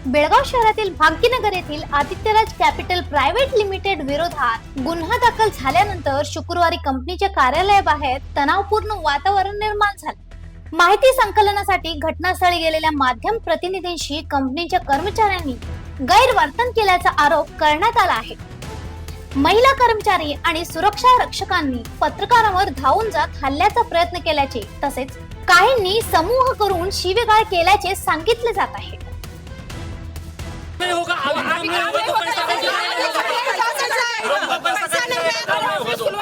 बेळगाव शहरातील भाग्यनगर येथील Adityaraj capital private limited विरोधात गुन्हा दाखल झाल्यानंतर शुक्रवारी कंपनीच्या कार्यालयाबाहेर तणावपूर्ण वातावरण निर्माण झाले। माहिती संकलनासाठी घटनास्थळी गेलेल्या माध्यम प्रतिनिधींशी कंपनीच्या कर्मचाऱ्यांनी गैरवर्तन केल्याचा आरोप करण्यात आला आहे। महिला कर्मचारी आणि सुरक्षा रक्षकांनी पत्रकारांवर धावून जात हल्ल्याचा प्रयत्न केल्याचे तसेच काहींनी समूह करून शिवीगाळ केल्याचे सांगितले जात आहे।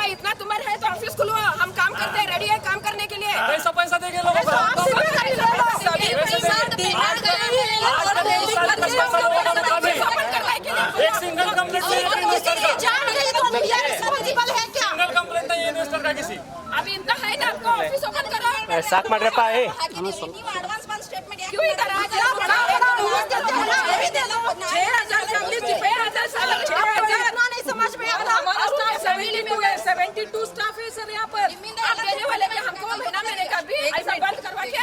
इतना तुम्हारे है तो ऑफिस खुलवा, हम काम करते हैं, रेडी है काम करने के लिए। पैसा देंगे लोगों को। एक सिंगल कंप्लेंट सिंगल कंप्लेंट नहीं है इन्वेस्टर का किसी। अभी इतना है ना, आपको ऑफिस ओपन करो। सात मर्डर पा है एडवांस फंड स्टेटमेंट क्यों इधर आ गया? बड़ा 6,000 नहीं समझ में आता। हमारा स्टाफ 72 स्टाफ है सर यहाँ पर। आप देने वाले में हमको महीने का भी ऐसा बंद करवा के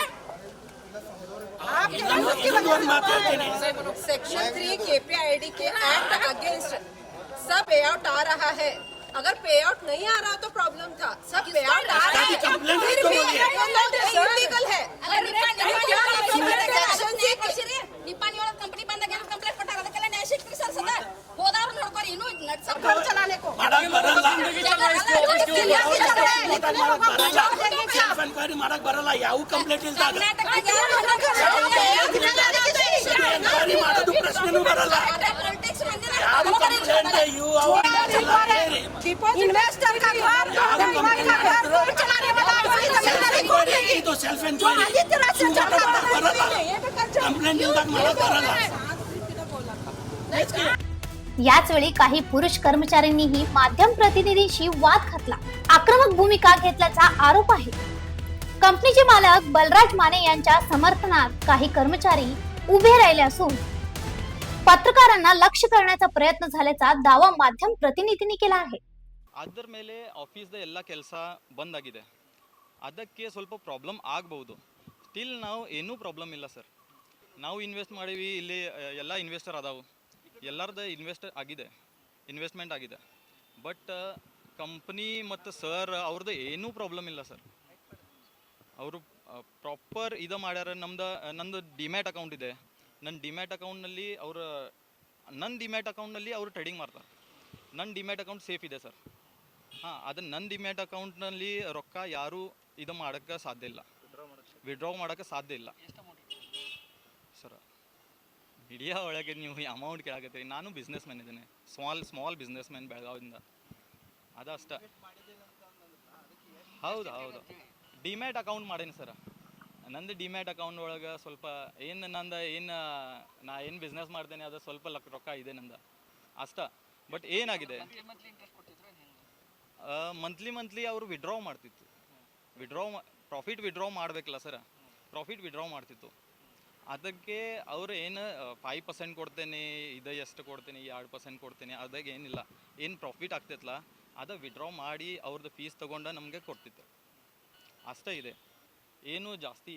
सेक्शन 3 केपीआईडी के एक्ट अगेंस्ट सब पे आउट आ रहा है। अगर पे आउट नहीं आ रहा तो प्रॉब्लम था, सब पे आउट आ रहा है फिर भी इलीगल है। निपानी वाला कंपनी बंद केला, कंप्लेंट पटा ಅದಕ್ಕೆಲ್ಲ ನ್ಯಾಯ ಸಿಕ್ತಿದೆ ಸರ್ ಸದಾ ಹೋದಾರು ನೋಡ್ಕೊರಿ ಇನ್ನು सब घर चलाने को ಮಾಡಕ್ ಬರಲ್ಲ ಯಾವ ಕಂಪ್ಲೇಂಟ್ ಇಲ್ದಾಗ ಮಾಡೋದು ಪ್ರಶ್ನೆನೂ ಬರಲ್ಲ। ಯಾವ ಕಂಪ್ಲೇಂಟ್ ಯು इन्वेस्टर का घर चलाने वाला ಇದು ಸೆಲ್ಫ್ ಎಂಕ್ವೈರಿ कंप्लेंट ಇಲ್ದಾಗ ಮಾಡಕ್ ಬರಲ್ಲ। याच वेळी काही पुरुष कर्मचाऱ्यांनीही माध्यम प्रतिनिधींशी वाद घातला, आक्रमक भूमिका घेतल्याचा आरोप आहे। कंपनीचे मालक बलराज माने यांच्या समर्थनात काही कर्मचारी उभे राहिले असून पत्रकारांना लक्ष्य करण्याचा प्रयत्न झाल्याचा दावा माध्यम प्रतिनिधींनी केला आहे। ಅದರ ಮೇಲೆ ಆಫೀಸ್ದ ಎಲ್ಲ ಕೆಲಸ ಬಂದ್ ಆಗಿದೆ, ಅದಕ್ಕೆ ಸ್ವಲ್ಪ ಪ್ರಾಬ್ಲಮ್ ಆಗಬಹುದು। ಸ್ಟಿಲ್ ನಾವು ಏನೂ ಪ್ರಾಬ್ಲಮ್ ಇಲ್ಲ ಸರ್, ನಾವು ಇನ್ವೆಸ್ಟ್ ಮಾಡೀವಿ, ಇಲ್ಲಿ ಎಲ್ಲ ಇನ್ವೆಸ್ಟರ್ ಅದಾವು, ಎಲ್ಲರದ್ದು ಇನ್ವೆಸ್ಟ್ಮೆಂಟ್ ಆಗಿದೆ। ಬಟ್ ಕಂಪ್ನಿ ಮತ್ತು ಸರ್ ಅವ್ರದ್ದು ಏನೂ ಪ್ರಾಬ್ಲಮ್ ಇಲ್ಲ ಸರ್, ಅವರು ಪ್ರಾಪರ್ ಇದು ಮಾಡ್ಯಾರ। ನಂದು ಡಿಮ್ಯಾಟ್ ಅಕೌಂಟ್ ಇದೆ, ನನ್ನ ಡಿಮ್ಯಾಟ್ ಅಕೌಂಟ್ನಲ್ಲಿ ಅವರು ಟ್ರೇಡಿಂಗ್ ಮಾಡ್ತಾರೆ, ನನ್ನ ಡಿಮ್ಯಾಟ್ ಅಕೌಂಟ್ ಸೇಫ್ ಇದೆ ಸರ್। ಹಾಂ, ಅದನ್ನು ನನ್ನ ಡಿಮ್ಯಾಟ್ ಅಕೌಂಟ್ನಲ್ಲಿ ರೊಕ್ಕ ಯಾರೂ ಇದು ಮಾಡೋಕ್ಕೆ ಸಾಧ್ಯ ಇಲ್ಲ, ವಿಡ್ರಾ ಮಾಡೋಕ್ಕೆ ಸಾಧ್ಯ ಇಲ್ಲ ಸರ್। ಮೀಡಿಯಾ ಒಳಗೆ ನೀವು ಅಮೌಂಟ್ ಕೇಳಾಕತ್ತೀರಿ, ನಾನು ಬಿಸ್ನೆಸ್ ಮ್ಯಾನ್ ಇದ್ದೇನೆ, ಸ್ಮಾಲ್ ಬಿಸ್ನೆಸ್ ಮ್ಯಾನ್ ಬೆಳಗಾವಿಂದ, ಅದು ಅಷ್ಟ। ಹೌದು ಡಿಮ್ಯಾಟ್ ಅಕೌಂಟ್ ಮಾಡೇನಿ ಸರ್, ನಂದು ಡಿಮ್ಯಾಟ್ ಅಕೌಂಟ್ ಒಳಗೆ ಸ್ವಲ್ಪ ನಾ ಏನು ಬಿಸ್ನೆಸ್ ಮಾಡ್ತೇನೆ ಅದು ಸ್ವಲ್ಪ ರೊಕ್ಕ ಇದೆ ನಂದು ಅಷ್ಟ। ಬಟ್ ಏನಾಗಿದೆ, ಮಂತ್ಲಿ ಅವರು ವಿಡ್ರಾ ಮಾಡ್ತಿತ್ತು, ಪ್ರಾಫಿಟ್ ವಿಡ್ರಾ ಮಾಡಬೇಕಲ್ಲ ಸರ್, ಪ್ರಾಫಿಟ್ ವಿಡ್ರಾ ಮಾಡ್ತಿತ್ತು। ಅದಕ್ಕೆ ಅವರು ಏನು 5% ಕೊಡ್ತೇನೆ, ಇದು ಎಷ್ಟು ಕೊಡ್ತೀನಿ, 2% ಕೊಡ್ತೀನಿ, ಅದಾಗ ಏನಿಲ್ಲ, ಏನು ಪ್ರಾಫಿಟ್ ಆಗ್ತೈತಲ್ಲ ಅದು ವಿಡ್ರಾ ಮಾಡಿ ಅವ್ರದ್ದು ಫೀಸ್ ತೊಗೊಂಡು ನಮಗೆ ಕೊಡ್ತಿತ್ತು ಅಷ್ಟೇ ಇದೆ, ಏನು ಜಾಸ್ತಿ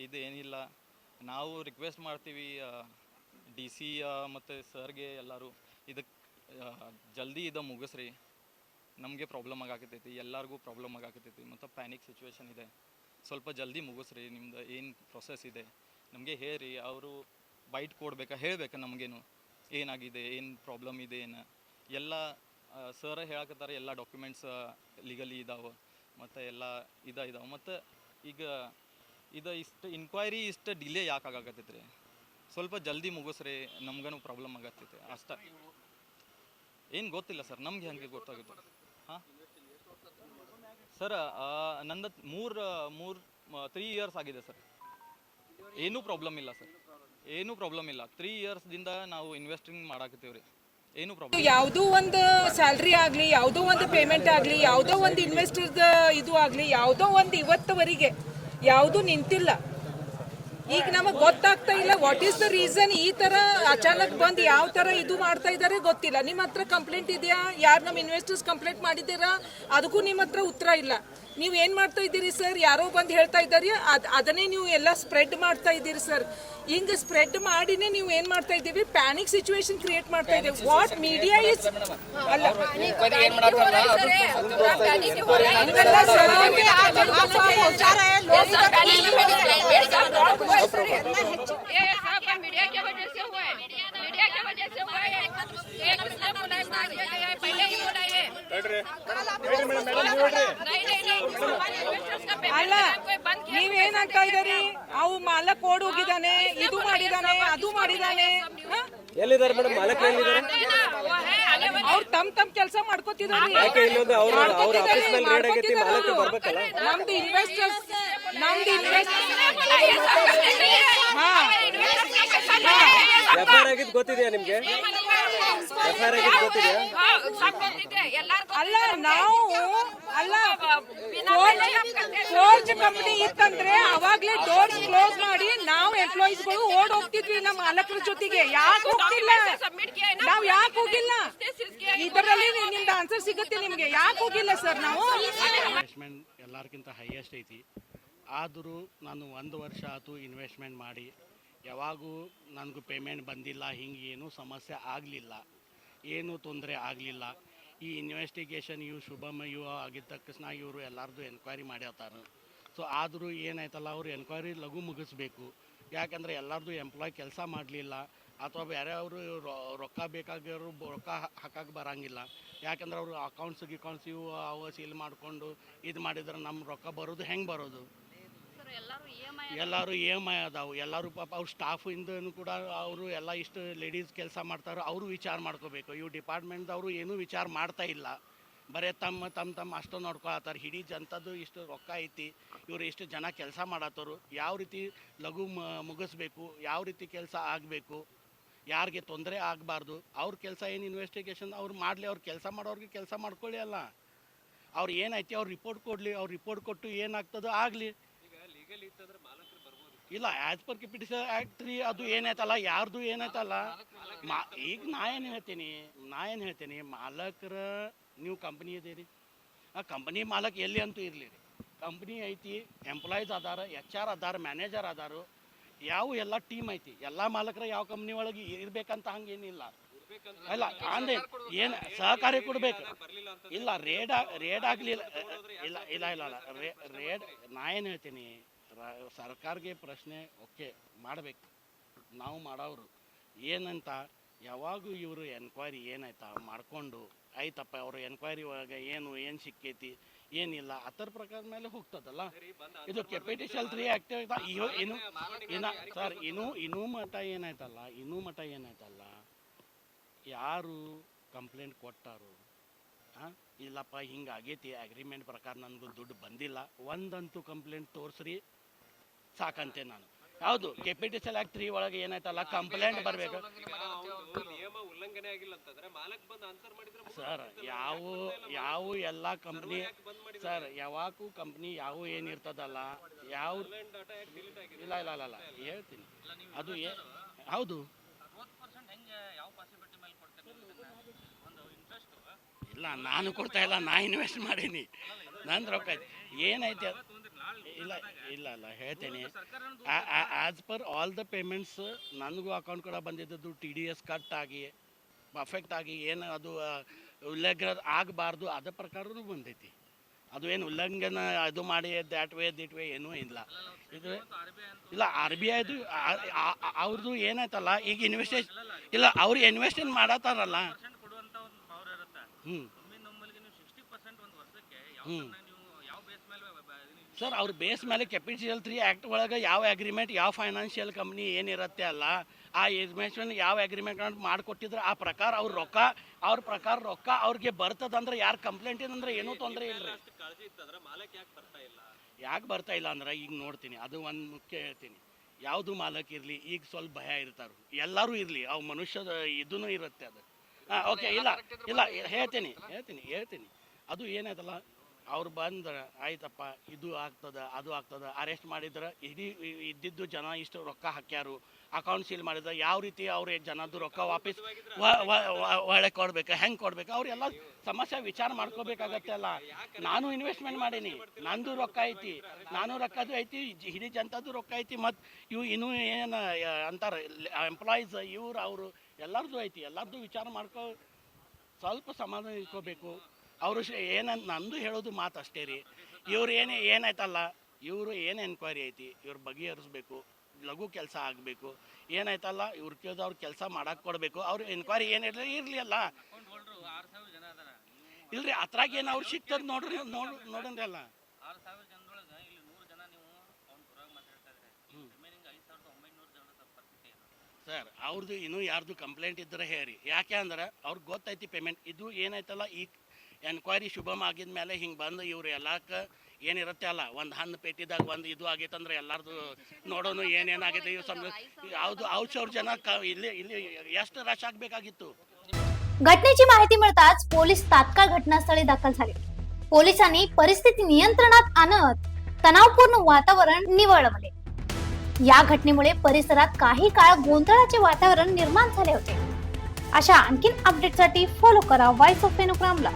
ಇದೇನಿಲ್ಲ। ನಾವು ರಿಕ್ವೆಸ್ಟ್ ಮಾಡ್ತೀವಿ DC ಮತ್ತು ಸರ್ಗೆ ಎಲ್ಲರೂ ಇದಕ್ಕೆ ಜಲ್ದಿ ಇದು ಮುಗಿಸ್ರಿ, ನಮಗೆ ಪ್ರಾಬ್ಲಮ್ ಆಗಾಕತ್ತೈತಿ, ಎಲ್ಲರಿಗೂ ಪ್ರಾಬ್ಲಮ್ ಆಗಾಕತ್ತೈತಿ, ಮತ್ತು ಪ್ಯಾನಿಕ್ ಸಿಚುವೇಶನ್ ಇದೆ, ಸ್ವಲ್ಪ ಜಲ್ದಿ ಮುಗಿಸ್ರಿ, ನಿಮ್ದು ಏನು ಪ್ರೊಸೆಸ್ ಇದೆ ನಮಗೆ ಹೇಳ್ರಿ। ಅವರು ಬೈಟ್ ಕೊಡ್ಬೇಕಾ, ಹೇಳಬೇಕಾ ನಮಗೇನು ಏನಾಗಿದೆ, ಏನು ಪ್ರಾಬ್ಲಮ್ ಇದೆ, ಏನು ಎಲ್ಲ ಸರ್ ಹೇಳಕತ್ತಾರೆ, ಎಲ್ಲ ಡಾಕ್ಯುಮೆಂಟ್ಸ್ ಲೀಗಲಿ ಇದಾವೆ ಮತ್ತು ಎಲ್ಲ ಇದಾವೆ। ಮತ್ತು ಈಗ ಇಷ್ಟು ಇನ್ಕ್ವೈರಿ ಇಷ್ಟು ಡಿಲೇ ಯಾಕೆ ಆಗಾಕತ್ತೈತೆ ರೀ, ಸ್ವಲ್ಪ ಜಲ್ದಿ ಮುಗಿಸ್ರಿ, ನಮ್ಗೂ ಪ್ರಾಬ್ಲಮ್ ಆಗತ್ತೈತೆ ಅಷ್ಟೇ। ಏನು ಗೊತ್ತಿಲ್ಲ ಸರ್, ನಮ್ಗೆ ಹೆಂಗೆ ಗೊತ್ತಾಗುತ್ತೆ? ಹಾಂ ಸರ್, ನಂದು 3 ಇಯರ್ಸ್ ಆಗಿದೆ ಸರ್, ಏನೂ ಪ್ರಾಬ್ಲಮ್ ಇಲ್ಲ ಸರ್, ಏನೂ ಪ್ರಾಬ್ಲಮ್ ಇಲ್ಲ। 3 ಇಯರ್ಸ್ದಿಂದ ನಾವು ಇನ್ವೆಸ್ಟಿಂಗ್ ಮಾಡಾಕತ್ತೀವಿ ರೀ, ಏನು ಪ್ರಾಬ್ಲಮ್। ಯಾವುದೋ ಒಂದು ಸ್ಯಾಲ್ರಿ ಆಗಲಿ, ಯಾವುದೋ ಒಂದು ಪೇಮೆಂಟ್ ಆಗಲಿ, ಯಾವುದೋ ಒಂದು ಇನ್ವೆಸ್ಟರ್ದ ಇದು ಆಗಲಿ, ಯಾವುದೋ ಒಂದು ಇವತ್ತವರೆಗೆ ಯಾವುದೂ ನಿಂತಿಲ್ಲ। ಈಗ ನಮಗೆ ಗೊತ್ತಾಗ್ತಾ ಇಲ್ಲ ವಾಟ್ ಈಸ್ ದ ರೀಸನ್, ಈ ಥರ ಅಚಾನಕ್ ಬಂದು ಯಾವ ಥರ ಇದು ಮಾಡ್ತಾ ಇದ್ದಾರೆ ಗೊತ್ತಿಲ್ಲ। ನಿಮ್ಮ ಹತ್ರ ಕಂಪ್ಲೇಂಟ್ ಇದೆಯಾ, ಯಾರು ನಮ್ಮ ಇನ್ವೆಸ್ಟರ್ಸ್ ಕಂಪ್ಲೇಂಟ್ ಮಾಡಿದ್ದೀರಾ, ಅದಕ್ಕೂ ನಿಮ್ಮ ಹತ್ರ ಉತ್ತರ ಇಲ್ಲ। ನೀವು ಏನು ಮಾಡ್ತಾ ಇದ್ದೀರಿ ಸರ್? ಯಾರೋ ಬಂದು ಹೇಳ್ತಾ ಇದ್ದಾರೆ, ಅದನ್ನೇ ನೀವು ಎಲ್ಲ ಸ್ಪ್ರೆಡ್ ಮಾಡ್ತಾ ಇದ್ದೀರಿ ಸರ್. ಹಿಂಗೆ ಸ್ಪ್ರೆಡ್ ಮಾಡಿನೇ ನೀವು ಏನು ಮಾಡ್ತಾ ಇದ್ದೀವಿ? ಪ್ಯಾನಿಕ್ ಸಿಚುವೇಶನ್ ಕ್ರಿಯೇಟ್ ಮಾಡ್ತಾ ಇದ್ದೀವಿ. ವಾಟ್ ಮೀಡಿಯಾ ಇಸ್ ಅಲ್ಲ मीडिया की वजह से हुआ है, मीडिया की वजह से हुआ है। एक उसने बोला है, पहले ही बोला है। ಅಲ್ಲ ನೀವೇನಾಗ್ತಾ ಇದ್ದೀರಿ? ಅವು ಮಾಲಕ್ ಓಡ್ ಹೋಗಿದ್ದಾನೆ, ಇದು ಮಾಡಿದಾನೆ, ಅದು ಮಾಡಿದಾನೆ. ಎಲ್ಲಿದ್ದಾರೆ ಮೇಡಮ್? ಮಾಲಕ್ ಎಲ್ಲಿದ್ದಾರೆ? ಅವ್ರು ತಮ್ ಕೆಲಸ ಮಾಡ್ಕೋತಿದ್ದಾರೆ. ಯಾಕೆ ಇಲ್ಲೊಂದು ಅವ್ರ ಆಫೀಸ್ ಮೇಲೆ ರೇಡ್ ಆಗೈತಿ, ಮಾಲಕ್ ಬರ್ಬೇಕಲ್ಲ? ನಮ್ದು ಇನ್ವೆಸ್ಟರ್ಸ್ ಎಫ್ಐಆರ್ ಆಗಿದ್ದು ಗೊತ್ತಿದೆಯಾ ನಿಮ್ಗೆ? ಎಫ್ಐಆರ್ ಆಗಿದ್ದು ಗೊತ್ತಿದೆಯಾ? ಅಲ್ಲ ನಾವು ಅಲ್ಲ ಫೋರ್ಜ್ ಕಂಪನಿ ಇತ್ತಂದ್ರೆ ಅವಾಗ್ಲೇ ಡೋರ್ಸ್ ಕ್ಲೋಸ್ ಮಾಡಿ ನಾವು ಎಂಪ್ಲಾಯೀಸ್ಗಳು ಓಡ್ ಹೋಗ್ತಿದ್ವಿ ನಮ್ಮ ಮಾಲಕರ ಜೊತೆಗೆ. ಯಾಕೆ ಹೋಗ್ತಿಲ್ಲ? ನಾವು ಯಾಕೆ ಹೋಗಿಲ್ಲ? ಇದರಲ್ಲಿ ನಿಮ್ದು ಆನ್ಸರ್ ಸಿಗುತ್ತೆ ನಿಮ್ಗೆ. ಯಾಕೆ ಹೋಗಿಲ್ಲ ಸರ್ ನಾವು? ಇನ್ವೆಸ್ಟ್ಮೆಂಟ್ ಎಲ್ಲರಿಗಿಂತ ಹೈಯೆಸ್ಟ್ ಐತಿ. ಆದರೂ ನಾನು 1 ವರ್ಷ ಆಯ್ತು ಇನ್ವೆಸ್ಟ್ಮೆಂಟ್ ಮಾಡಿ, ಯಾವಾಗೂ ನನಗೂ ಪೇಮೆಂಟ್ ಬಂದಿಲ್ಲ, ಹಿಂಗೆ ಏನೂ ಸಮಸ್ಯೆ ಆಗಲಿಲ್ಲ, ಏನೂ ತೊಂದರೆ ಆಗಲಿಲ್ಲ. ಈ ಇನ್ವೆಸ್ಟಿಗೇಷನ್ ಇವು ಶುಭಮ್ ಇವು ಆಗಿದ್ದ ತಕ್ಷಣ ಇವರು ಎಲ್ಲರದು ಎನ್ಕ್ವೈರಿ ಮಾಡ್ಯತಾರೆ. ಸೊ ಆದರೂ ಏನಾಯ್ತಲ್ಲ, ಅವರು ಎನ್ಕ್ವೈರಿ ಲಘು ಮುಗಿಸ್ಬೇಕು. ಯಾಕಂದರೆ ಎಲ್ಲರದು ಎಂಪ್ಲಾಯ್ ಕೆಲಸ ಮಾಡಲಿಲ್ಲ ಅಥವಾ ಬೇರೆ ಅವರು ರೊಕ್ಕ ಬೇಕಾಗಿರೋ ರೊಕ್ಕ ಹಾಕಕ್ಕೆ ಬರೋಂಗಿಲ್ಲ. ಯಾಕಂದ್ರೆ ಅವರು ಅಕೌಂಟ್ಸ್ ಇವು ಅವು ಸೀಲ್ ಮಾಡಿಕೊಂಡು ಇದು ಮಾಡಿದ್ರೆ ನಮ್ಮ ರೊಕ್ಕ ಬರೋದು ಹೆಂಗೆ ಬರೋದು? ಎಲ್ಲರೂ EMI ಅದಾವು. ಎಲ್ಲರೂ ಪಾಪ ಅವ್ರ ಸ್ಟಾಫಿಂದನೂ ಕೂಡ ಅವರು ಎಲ್ಲ ಇಷ್ಟು ಲೇಡೀಸ್ ಕೆಲಸ ಮಾಡ್ತಾರೆ, ಅವರು ವಿಚಾರ ಮಾಡ್ಕೋಬೇಕು. ಇವು ಡಿಪಾರ್ಟ್ಮೆಂಟ್ದವರು ಏನೂ ವಿಚಾರ ಮಾಡ್ತಾ ಇಲ್ಲ, ಬರೀ ತಮ್ಮ ಅಷ್ಟು ನೋಡ್ಕೊಳತ್ತಾರೆ. ಇಡೀ ಜನತದ್ದು ಇಷ್ಟು ರೊಕ್ಕ ಐತಿ, ಇವರು ಇಷ್ಟು ಜನ ಕೆಲಸ ಮಾಡತ್ತವರು, ಯಾವ ರೀತಿ ಲಘು ಮುಗಿಸ್ಬೇಕು, ಯಾವ ರೀತಿ ಕೆಲಸ ಆಗಬೇಕು, ಯಾರಿಗೆ ತೊಂದರೆ ಆಗಬಾರ್ದು. ಅವ್ರ ಕೆಲಸ ಏನು ಇನ್ವೆಸ್ಟಿಗೇಷನ್ ಅವ್ರು ಮಾಡಲಿ, ಅವ್ರು ಕೆಲಸ ಮಾಡೋರಿಗೆ ಕೆಲಸ ಮಾಡ್ಕೊಳ್ಳಿ. ಅಲ್ಲ ಅವ್ರು ಏನೈತಿ ಅವ್ರು ರಿಪೋರ್ಟ್ ಕೊಡಲಿ, ಅವ್ರು ರಿಪೋರ್ಟ್ ಕೊಟ್ಟು ಏನಾಗ್ತದೋ ಆಗಲಿ. ಇಲ್ಲ, ಆ್ಯಸ್ ಪರ್ ಕೆಪಿಟಿಷನ್ ಆ್ಯಕ್ಟ್ 3 ಅದು ಏನಾಯ್ತಲ್ಲ, ಯಾರ್ದು ಏನಾಯ್ತಲ್ಲ ಈಗ ನಾ ಏನು ಹೇಳ್ತೀನಿ, ಮಾಲಕರ ನೀವು ಕಂಪ್ನಿ ಇದೀರಿ, ಆ ಕಂಪ್ನಿ ಮಾಲಕ್ ಎಲ್ಲಿ ಅಂತೂ ಇರಲಿ ರೀ. ಕಂಪ್ನಿ ಐತಿ, ಎಂಪ್ಲಾಯೀಸ್ ಅದಾರ, HR ಅದಾರ, ಮ್ಯಾನೇಜರ್ ಅದಾರು, ಯಾವ ಎಲ್ಲ ಟೀಮ್ ಐತಿ. ಎಲ್ಲ ಮಾಲಕರ ಯಾವ ಕಂಪ್ನಿ ಒಳಗೆ ಇರ್ಬೇಕಂತ ಹಂಗೇನಿಲ್ಲ. ಅಲ್ಲ ಅಂದ್ರೆ ಏನು ಸಹಕಾರಿ ಕೊಡ್ಬೇಕು. ಇಲ್ಲ ರೇಡ್ ಆಗಲಿಲ್ಲ, ಇಲ್ಲ ರೇಡ್ ನಾ ಏನು ಹೇಳ್ತೀನಿ, ಸರ್ಕಾರಕ್ಕೆ ಪ್ರಶ್ನೆ ಓಕೆ ಮಾಡಬೇಕು, ನಾವು ಮಾಡೋರು ಏನಂತ ಯಾವಾಗೂ ಇವರು ಎನ್ಕ್ವೈರಿ ಏನಾಯ್ತಾ ಮಾಡಿಕೊಂಡು ಆಯ್ತಪ್ಪ, ಅವರು ಎನ್ಕ್ವೈರಿ ಒಳಗೆ ಏನು ಸಿಕ್ಕೈತಿ ಏನಿಲ್ಲ ಅದರ ಪ್ರಕಾರ ಮೇಲೆ ಹೋಗ್ತದಲ್ಲ. ಇದು ಕೆಪಿಟಿಷನ್ 3 ಆ್ಯಕ್ಟ್ ಸರ್. ಇನ್ನೂ ಮಠ ಏನಾಯ್ತಲ್ಲ, ಯಾರು ಕಂಪ್ಲೇಂಟ್ ಕೊಟ್ಟಾರು, ಇಲ್ಲಪ್ಪ ಹಿಂಗೆ ಆಗೈತಿ, ಅಗ್ರಿಮೆಂಟ್ ಪ್ರಕಾರ ನನಗೂ ದುಡ್ಡು ಬಂದಿಲ್ಲ, ಒಂದಂತೂ ಕಂಪ್ಲೇಂಟ್ ತೋರಿಸ್ರಿ ಸಾಕಂತೆ ನಾನು. ಹೌದು, ಕೆಪಿಟಿಷನ್ ಆ್ಯಕ್ಟ್ 3 ಒಳಗೆ ಏನಾಯ್ತಲ್ಲ, ಕಂಪ್ಲೇಂಟ್ ಬರಬೇಕು ಸರ್. ಯಾವ ಎಲ್ಲ ಕಂಪ್ನಿ ಸರ್, ಯಾವಾಗೂ ಕಂಪ್ನಿ ಯಾವ ಏನಿರ್ತದಲ್ಲ, ಯಾವ ಇಲ್ಲ ಹೇಳ್ತೀನಿ ಅದು ಹೌದು. ಇಲ್ಲ ನಾನು ಕೊಡ್ತಾ ಇಲ್ಲ, ನಾ ಇನ್ವೆಸ್ಟ್ ಮಾಡೀನಿ, ನನ್ನ ರೊಕ್ಕ ಏನೈತೆ. ಇಲ್ಲ ಹೇಳ್ತೇನೆ, as per all the payments ನನಗೂ ಅಕೌಂಟ್ ಕೂಡ ಬಂದಿದ್ದು TDS ಕಟ್ ಆಗಿ ಪರ್ಫೆಕ್ಟ್ ಆಗಿ ಏನು ಅದು ಉಲ್ಲಂಘನೆ ಆಗಬಾರ್ದು ಅದ ಪ್ರಕಾರನೂ ಬಂದೈತಿ. ಅದು ಏನು ಉಲ್ಲಂಘನ ಅದು ಮಾಡಿ ದ್ಯಾಟ್ ವೇ ಏನೂ ಇಲ್ಲ. ಇದು ಇಲ್ಲ RBIದು ಅವ್ರದ್ದು ಏನಾಯ್ತಲ್ಲ, ಈಗ ಇಲ್ಲ ಅವ್ರು ಇನ್ವೆಸ್ಟ್ಮೆಂಟ್ ಮಾಡತ್ತಾರಲ್ಲ. ಸರ್, ಅವ್ರ ಬೇಸ್ ಮೇಲೆ ಕೆಪಿಟಿಷನ್ 3 ಆ್ಯಕ್ಟ್ ಒಳಗೆ ಯಾವ ಅಗ್ರಿಮೆಂಟ್, ಯಾವ ಫೈನಾನ್ಷಿಯಲ್ ಕಂಪ್ನಿ ಏನಿರುತ್ತೆ ಅಲ್ಲ, ಆ ಇನ್ವೆಸ್ಟ್ಮೆಂಟ್ ಯಾವ ಅಗ್ರಿಮೆಂಟ್ ಮಾಡಿಕೊಟ್ಟಿದ್ರೆ ಆ ಪ್ರಕಾರ ರೊಕ್ಕ ಅವ್ರಿಗೆ ಬರ್ತದಂದ್ರೆ ಯಾರು ಕಂಪ್ಲೇಂಟ್ ಏನಂದ್ರೆ ಏನೂ ತೊಂದರೆ ಇಲ್ಲ ರೀ. ಯಾಕೆ ಬರ್ತಾ ಇಲ್ಲ ಅಂದ್ರೆ ಈಗ ನೋಡ್ತೀನಿ, ಅದು ಒಂದು ಮುಖ್ಯ ಹೇಳ್ತೀನಿ. ಯಾವುದು ಮಾಲಕ್ ಇರಲಿ, ಈಗ ಸ್ವಲ್ಪ ಭಯ ಇರ್ತಾರೆ, ಎಲ್ಲರೂ ಇರಲಿ, ಅವು ಮನುಷ್ಯದ ಇದೂ ಇರುತ್ತೆ ಅದು. ಓಕೆ, ಇಲ್ಲ ಹೇಳ್ತೀನಿ ಅದು ಏನಾಯ್ತಲ್ಲ, ಅವ್ರು ಬಂದ್ರೆ ಆಯ್ತಪ್ಪ ಇದು ಆಗ್ತದ ಅದು ಆಗ್ತದ ಅರೆಸ್ಟ್ ಮಾಡಿದ್ರೆ ಇಡೀ ಇದ್ದಿದ್ದು ಜನ ಇಷ್ಟು ರೊಕ್ಕ ಹಾಕ್ಯಾರು ಅಕೌಂಟ್ ಸೀಲ್ ಮಾಡಿದ್ರೆ ಯಾವ ರೀತಿ ಅವ್ರ ಜನದ್ದು ರೊಕ್ಕ ವಾಪಸ್ ಒಳಗೆ ಕೊಡ್ಬೇಕು ಹೆಂಗೆ ಕೊಡ್ಬೇಕು ಅವರೆಲ್ಲ ಸಮಸ್ಯೆ ವಿಚಾರ ಮಾಡ್ಕೋಬೇಕಾಗತ್ತೆ ಅಲ್ಲ. ನಾನು ಇನ್ವೆಸ್ಟ್ಮೆಂಟ್ ಮಾಡೀನಿ, ನಂದು ರೊಕ್ಕ ಐತಿ, ನಾನು ರೊಕ್ಕದು ಐತಿ, ಇಡೀ ಜನತಾದು ರೊಕ್ಕ ಐತಿ, ಮತ್ತು ಇವು ಇನ್ನೂ ಏನು ಅಂತಾರೆ ಎಂಪ್ಲಾಯೀಸ್ ಇವ್ರು ಅವರು ಎಲ್ಲರದು ಐತಿ, ಎಲ್ಲರದು ವಿಚಾರ ಮಾಡ್ಕೊ ಸ್ವಲ್ಪ ಸಮಾಧಾನ ಇಟ್ಕೋಬೇಕು. ಅವರು ಏನಂತ ನಂದು ಹೇಳೋದು ಮಾತು ಅಷ್ಟೇ ರೀ. ಇವ್ರು ಏನಾಯ್ತಲ್ಲ ಇವರು ಏನು ಎನ್ಕ್ವೈರಿ ಐತಿ ಇವ್ರ ಬಗೆಹರಿಸ್ಬೇಕು, ಲಘು ಕೆಲಸ ಆಗಬೇಕು. ಏನಾಯ್ತಲ್ಲ ಇವ್ರು ಕೇಳಿದವ್ರು ಕೆಲಸ ಮಾಡಕ್ಕೆ ಕೊಡಬೇಕು. ಅವ್ರು ಎನ್ಕ್ವೈರಿ ಇರಲಿ ಅಲ್ಲ ಇಲ್ರಿ ಅದ್ರಾಗ ಏನು ಅವ್ರು ಸಿಗ್ತದೆ ನೋಡ್ರಿ ನೋಡನ್ರಿ ಅಲ್ಲ. ಸರ್ ಅವ್ರದ್ದು ಇನ್ನೂ ಯಾರ್ದು ಕಂಪ್ಲೇಂಟ್ ಇದ್ರೆ ಹೇಳಿ, ಯಾಕೆ ಅಂದ್ರೆ ಅವ್ರಿಗೆ ಗೊತ್ತೈತಿ ಪೇಮೆಂಟ್ ಇದು ಏನಾಯ್ತಲ್ಲ ಈ ಎನ್ಕ್ವೈರಿ ಶುಭಮ್ ಆಗಿದ ಮೇಲೆ ಹಿಂಗೆ ಬಂದು ಇವ್ರು ಎಲ್ಲಕ್ಕೆ ಏನಿರುತ್ತೆ ಅಲ್ಲ ಒಂದು ಹಣ್ಣು ಪೇಟಿದಾಗ ಒಂದು ಇದು ಆಗೈತೆ ಅಂದ್ರೆ ಎಲ್ಲರದು ನೋಡೋನು ಏನೇನಾಗೈತೆ ಇವು ಯಾವುದು ಅವ್ರ ಜನ ಇಲ್ಲಿ ಎಷ್ಟು ರಶ್ ಆಗಬೇಕಾಗಿತ್ತು. घटनेची माहिती मिळताच पोलीस तात्काळ घटनास्थळी दाखल झाले. पोलिसांनी परिस्थिती नियंत्रणात आणत तणावपूर्ण वातावरण निवळवले. या घटनेमुळे परिसरात काही काळ गोंधळाचे वातावरण निर्माण झाले होते. अशा आणखीन अपडेटसाठी फॉलो करा व्हॉइस ऑफ फेनुग्रामला.